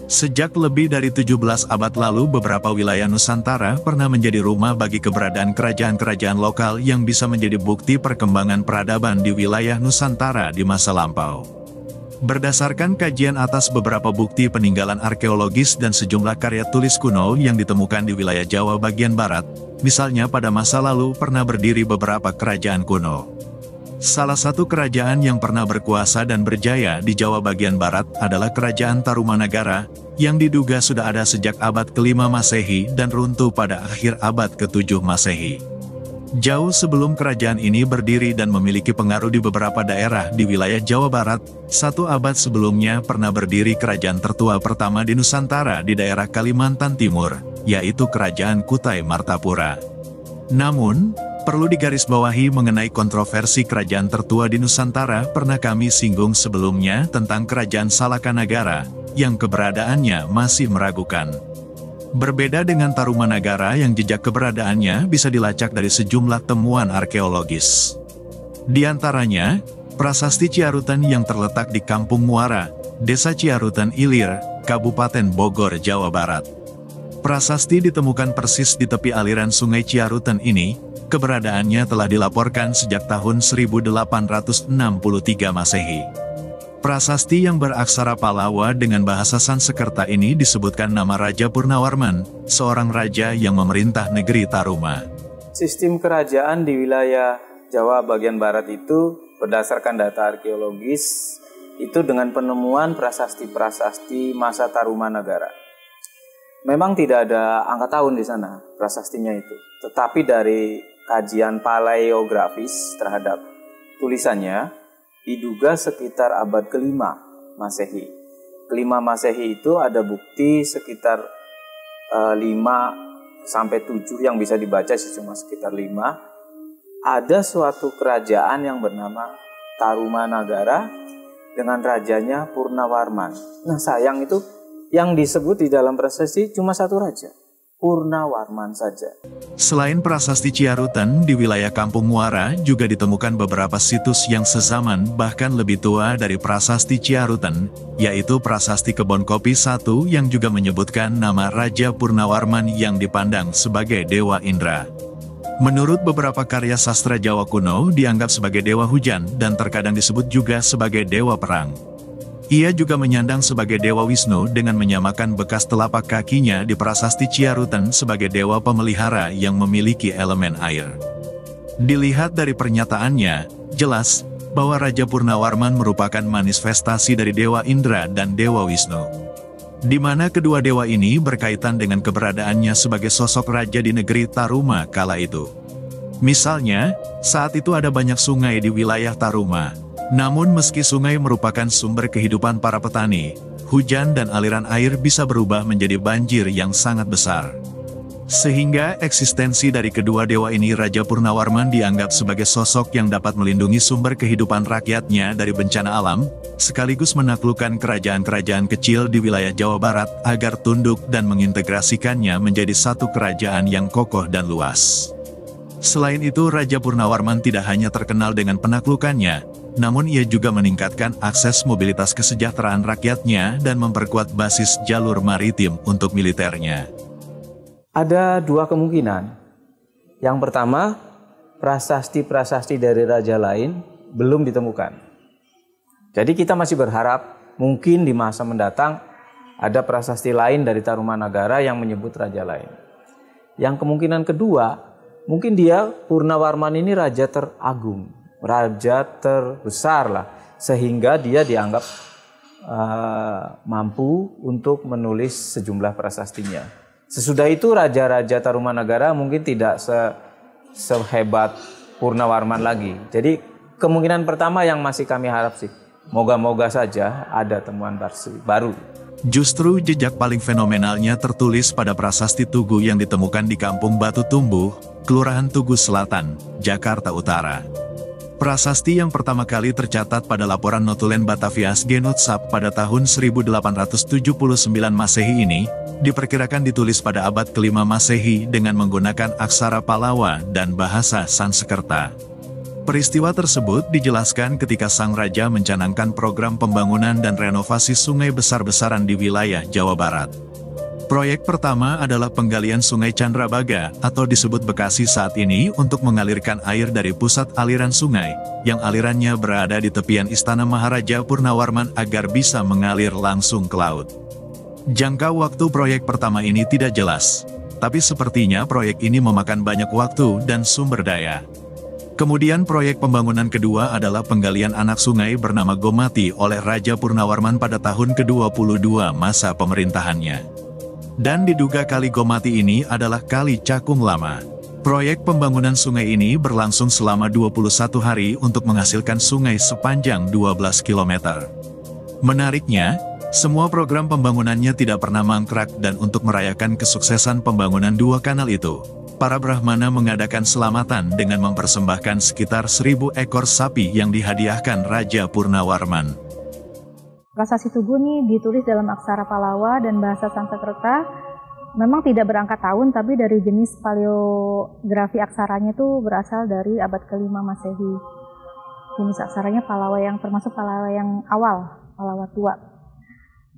Sejak lebih dari 17 abad lalu beberapa wilayah Nusantara pernah menjadi rumah bagi keberadaan kerajaan-kerajaan lokal yang bisa menjadi bukti perkembangan peradaban di wilayah Nusantara di masa lampau. Berdasarkan kajian atas beberapa bukti peninggalan arkeologis dan sejumlah karya tulis kuno yang ditemukan di wilayah Jawa bagian barat, misalnya pada masa lalu pernah berdiri beberapa kerajaan kuno. Salah satu kerajaan yang pernah berkuasa dan berjaya di Jawa bagian barat adalah Kerajaan Tarumanagara, yang diduga sudah ada sejak abad ke-5 Masehi dan runtuh pada akhir abad ke-7 Masehi. Jauh sebelum kerajaan ini berdiri dan memiliki pengaruh di beberapa daerah di wilayah Jawa Barat, 1 abad sebelumnya pernah berdiri kerajaan tertua pertama di Nusantara di daerah Kalimantan Timur, yaitu Kerajaan Kutai Martapura. Namun, perlu digarisbawahi mengenai kontroversi kerajaan tertua di Nusantara pernah kami singgung sebelumnya tentang Kerajaan Salakanagara, yang keberadaannya masih meragukan. Berbeda dengan Tarumanagara yang jejak keberadaannya bisa dilacak dari sejumlah temuan arkeologis. Di antaranya, Prasasti Ciarutan yang terletak di Kampung Muara, Desa Ciarutan Ilir, Kabupaten Bogor, Jawa Barat. Prasasti ditemukan persis di tepi aliran Sungai Ciarutan ini. Keberadaannya telah dilaporkan sejak tahun 1863 Masehi. Prasasti yang beraksara Palawa dengan bahasa Sansekerta ini disebutkan nama Raja Purnawarman, seorang raja yang memerintah negeri Taruma. Sistem kerajaan di wilayah Jawa bagian barat itu berdasarkan data arkeologis itu dengan penemuan prasasti-prasasti masa Tarumanagara. Memang tidak ada angka tahun di sana prasastinya itu, tetapi dari kajian paleografis terhadap tulisannya diduga sekitar abad ke-5 Masehi. Ke-5 Masehi itu ada bukti sekitar 5 sampai 7 yang bisa dibaca sih cuma sekitar 5. Ada suatu kerajaan yang bernama Tarumanagara dengan rajanya Purnawarman. Nah, sayang itu yang disebut di dalam prasasti cuma satu raja, Purnawarman saja. Selain Prasasti Ciarutan, di wilayah Kampung Muara juga ditemukan beberapa situs yang sezaman bahkan lebih tua dari Prasasti Ciarutan, yaitu Prasasti Kebon Kopi I yang juga menyebutkan nama Raja Purnawarman yang dipandang sebagai Dewa Indra. Menurut beberapa karya sastra Jawa kuno dianggap sebagai dewa hujan dan terkadang disebut juga sebagai dewa perang. Ia juga menyandang sebagai Dewa Wisnu dengan menyamakan bekas telapak kakinya di Prasasti Ciarutan sebagai dewa pemelihara yang memiliki elemen air. Dilihat dari pernyataannya, jelas bahwa Raja Purnawarman merupakan manifestasi dari Dewa Indra dan Dewa Wisnu, di mana kedua dewa ini berkaitan dengan keberadaannya sebagai sosok raja di negeri Taruma kala itu. Misalnya, saat itu ada banyak sungai di wilayah Taruma. Namun meski sungai merupakan sumber kehidupan para petani, hujan dan aliran air bisa berubah menjadi banjir yang sangat besar. Sehingga eksistensi dari kedua dewa ini Raja Purnawarman dianggap sebagai sosok yang dapat melindungi sumber kehidupan rakyatnya dari bencana alam, sekaligus menaklukkan kerajaan-kerajaan kecil di wilayah Jawa Barat agar tunduk dan mengintegrasikannya menjadi satu kerajaan yang kokoh dan luas. Selain itu Raja Purnawarman tidak hanya terkenal dengan penaklukannya, namun ia juga meningkatkan akses mobilitas kesejahteraan rakyatnya dan memperkuat basis jalur maritim untuk militernya. Ada dua kemungkinan. Yang pertama, prasasti-prasasti dari raja lain belum ditemukan. Jadi kita masih berharap mungkin di masa mendatang ada prasasti lain dari Tarumanagara yang menyebut raja lain. Yang kemungkinan kedua, mungkin dia Purnawarman ini raja teragung, raja terbesar lah, sehingga dia dianggap mampu untuk menulis sejumlah prasastinya. Sesudah itu raja-raja Tarumanagara mungkin tidak sehebat Purnawarman lagi. Jadi kemungkinan pertama yang masih kami harap sih, moga-moga saja ada temuan baru. Justru jejak paling fenomenalnya tertulis pada prasasti Tugu yang ditemukan di Kampung Batu Tumbuh, Kelurahan Tugu Selatan, Jakarta Utara. Prasasti yang pertama kali tercatat pada laporan Notulen Batavias Genotsap pada tahun 1879 Masehi ini, diperkirakan ditulis pada abad ke-5 Masehi dengan menggunakan aksara Palawa dan bahasa Sansekerta. Peristiwa tersebut dijelaskan ketika sang raja mencanangkan program pembangunan dan renovasi sungai besar-besaran di wilayah Jawa Barat. Proyek pertama adalah penggalian Sungai Candrabaga atau disebut Bekasi saat ini untuk mengalirkan air dari pusat aliran sungai, yang alirannya berada di tepian Istana Maharaja Purnawarman agar bisa mengalir langsung ke laut. Jangka waktu proyek pertama ini tidak jelas, tapi sepertinya proyek ini memakan banyak waktu dan sumber daya. Kemudian proyek pembangunan kedua adalah penggalian anak sungai bernama Gomati oleh Raja Purnawarman pada tahun ke-22 masa pemerintahannya. Dan diduga kali Gomati ini adalah Kali Cakung Lama. Proyek pembangunan sungai ini berlangsung selama 21 hari untuk menghasilkan sungai sepanjang 12 km. Menariknya, semua program pembangunannya tidak pernah mangkrak dan untuk merayakan kesuksesan pembangunan dua kanal itu, para Brahmana mengadakan selamatan dengan mempersembahkan sekitar 1.000 ekor sapi yang dihadiahkan Raja Purnawarman. Prasasti Tugu ini ditulis dalam aksara Palawa dan bahasa Sanskerta. Memang tidak berangkat tahun, tapi dari jenis paleografi aksaranya itu berasal dari abad ke-5 Masehi. Jenis aksaranya Palawa yang termasuk Palawa yang awal, Palawa tua.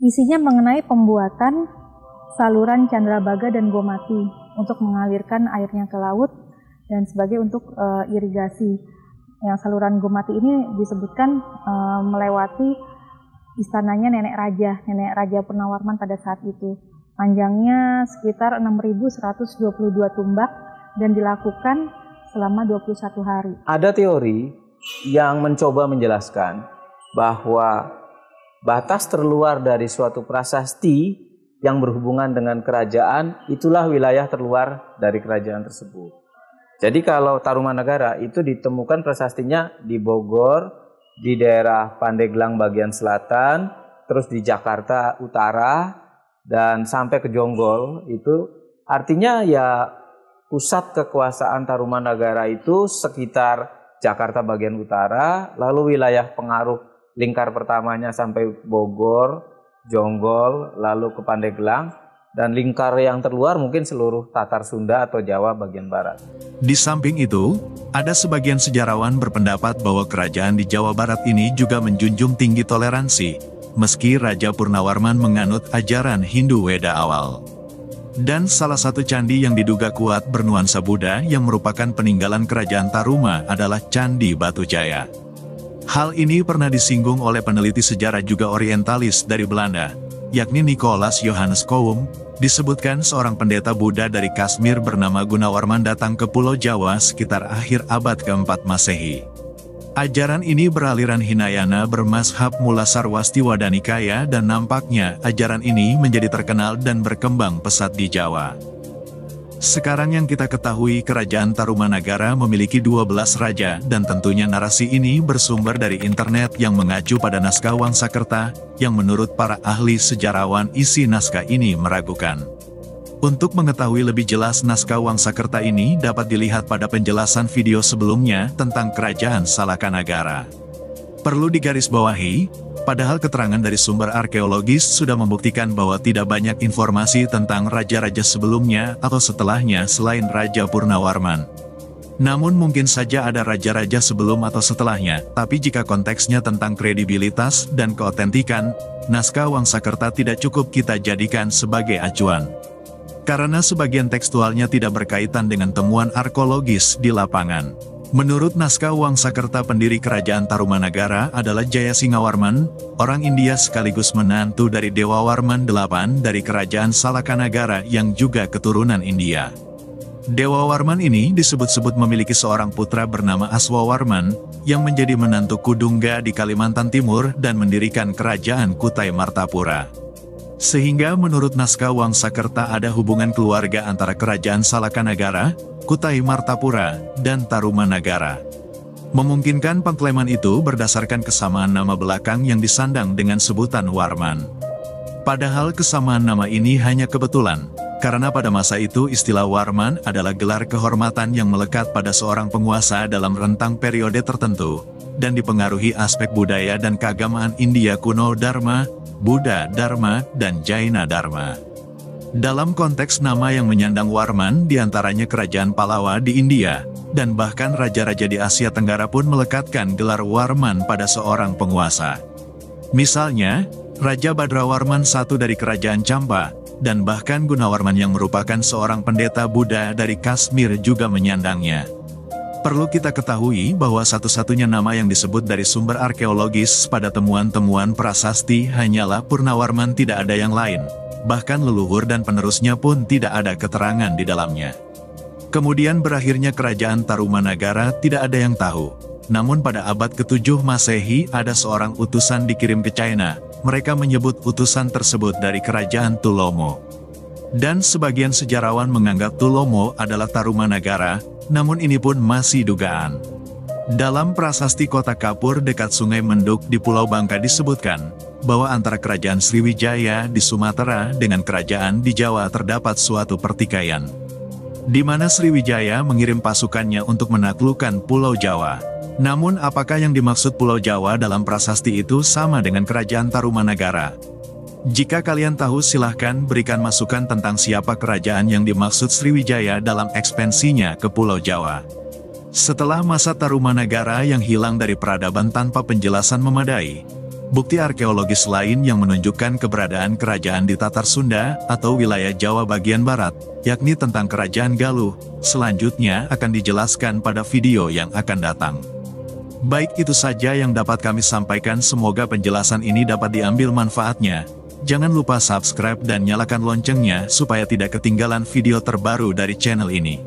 Isinya mengenai pembuatan saluran Candrabaga dan Gomati untuk mengalirkan airnya ke laut dan sebagai untuk irigasi. Yang saluran Gomati ini disebutkan melewati istananya Nenek Raja Purnawarman pada saat itu. Panjangnya sekitar 6.122 tumbak dan dilakukan selama 21 hari. Ada teori yang mencoba menjelaskan bahwa batas terluar dari suatu prasasti yang berhubungan dengan kerajaan, itulah wilayah terluar dari kerajaan tersebut. Jadi kalau Tarumanagara itu ditemukan prasastinya di Bogor, di daerah Pandeglang bagian selatan, terus di Jakarta Utara, dan sampai ke Jonggol, itu artinya ya pusat kekuasaan Tarumanagara itu sekitar Jakarta bagian utara, lalu wilayah pengaruh lingkar pertamanya sampai Bogor, Jonggol, lalu ke Pandeglang, dan lingkar yang terluar mungkin seluruh Tatar Sunda atau Jawa bagian barat. Di samping itu, ada sebagian sejarawan berpendapat bahwa kerajaan di Jawa Barat ini juga menjunjung tinggi toleransi, meski Raja Purnawarman menganut ajaran Hindu Weda awal. Dan salah satu candi yang diduga kuat bernuansa Buddha yang merupakan peninggalan kerajaan Taruma adalah Candi Batujaya. Hal ini pernah disinggung oleh peneliti sejarah juga orientalis dari Belanda, yakni Nicolaas Johannes Koum. Disebutkan seorang pendeta Buddha dari Kashmir bernama Gunawarman datang ke Pulau Jawa sekitar akhir abad ke-4 Masehi. Ajaran ini beraliran Hinayana bermazhab Mula Sarwasti Wadanikaya dan nampaknya ajaran ini menjadi terkenal dan berkembang pesat di Jawa. Sekarang yang kita ketahui kerajaan Tarumanagara memiliki 12 raja dan tentunya narasi ini bersumber dari internet yang mengacu pada naskah Wangsakerta yang menurut para ahli sejarawan isi naskah ini meragukan. Untuk mengetahui lebih jelas naskah Wangsakerta ini dapat dilihat pada penjelasan video sebelumnya tentang kerajaan Salakanagara. Perlu digarisbawahi, padahal keterangan dari sumber arkeologis sudah membuktikan bahwa tidak banyak informasi tentang raja-raja sebelumnya atau setelahnya selain Raja Purnawarman. Namun mungkin saja ada raja-raja sebelum atau setelahnya, tapi jika konteksnya tentang kredibilitas dan keotentikan, naskah Wangsakerta tidak cukup kita jadikan sebagai acuan. Karena sebagian tekstualnya tidak berkaitan dengan temuan arkeologis di lapangan. Menurut naskah Wangsakerta, pendiri kerajaan Tarumanagara adalah Jayasingawarman, orang India sekaligus menantu dari Dewa Warman VIII dari kerajaan Salakanagara yang juga keturunan India. Dewa Warman ini disebut-sebut memiliki seorang putra bernama Aswawarman, yang menjadi menantu Kudungga di Kalimantan Timur dan mendirikan kerajaan Kutai Martapura. Sehingga menurut naskah Wangsakerta ada hubungan keluarga antara kerajaan Salakanagara, Kutai Martapura, dan Tarumanagara. Memungkinkan pengklaiman itu berdasarkan kesamaan nama belakang yang disandang dengan sebutan Warman. Padahal kesamaan nama ini hanya kebetulan, karena pada masa itu istilah Warman adalah gelar kehormatan yang melekat pada seorang penguasa dalam rentang periode tertentu, dan dipengaruhi aspek budaya dan keagamaan India kuno Dharma, Buddha Dharma, dan Jaina Dharma. Dalam konteks nama yang menyandang Warman diantaranya kerajaan Pallava di India, dan bahkan raja-raja di Asia Tenggara pun melekatkan gelar Warman pada seorang penguasa. Misalnya, Raja Badrawarman I dari Kerajaan Champa, dan bahkan Gunawarman yang merupakan seorang pendeta Buddha dari Kashmir juga menyandangnya. Perlu kita ketahui bahwa satu-satunya nama yang disebut dari sumber arkeologis pada temuan-temuan prasasti hanyalah Purnawarman, tidak ada yang lain. Bahkan leluhur dan penerusnya pun tidak ada keterangan di dalamnya. Kemudian berakhirnya Kerajaan Tarumanagara tidak ada yang tahu. Namun pada abad ke-7 Masehi ada seorang utusan dikirim ke China. Mereka menyebut utusan tersebut dari Kerajaan Tulomo. Dan sebagian sejarawan menganggap Tulomo adalah Tarumanagara, namun ini pun masih dugaan. Dalam prasasti kota Kapur dekat Sungai Menduk di Pulau Bangka disebutkan, bahwa antara Kerajaan Sriwijaya di Sumatera dengan kerajaan di Jawa terdapat suatu pertikaian, di mana Sriwijaya mengirim pasukannya untuk menaklukkan Pulau Jawa. Namun apakah yang dimaksud Pulau Jawa dalam prasasti itu sama dengan Kerajaan Tarumanagara? Jika kalian tahu silahkan berikan masukan tentang siapa kerajaan yang dimaksud Sriwijaya dalam ekspansinya ke Pulau Jawa. Setelah masa Tarumanagara yang hilang dari peradaban tanpa penjelasan memadai, bukti arkeologis lain yang menunjukkan keberadaan kerajaan di Tatar Sunda atau wilayah Jawa bagian barat, yakni tentang Kerajaan Galuh, selanjutnya akan dijelaskan pada video yang akan datang. Baik, itu saja yang dapat kami sampaikan, semoga penjelasan ini dapat diambil manfaatnya. Jangan lupa subscribe dan nyalakan loncengnya supaya tidak ketinggalan video terbaru dari channel ini.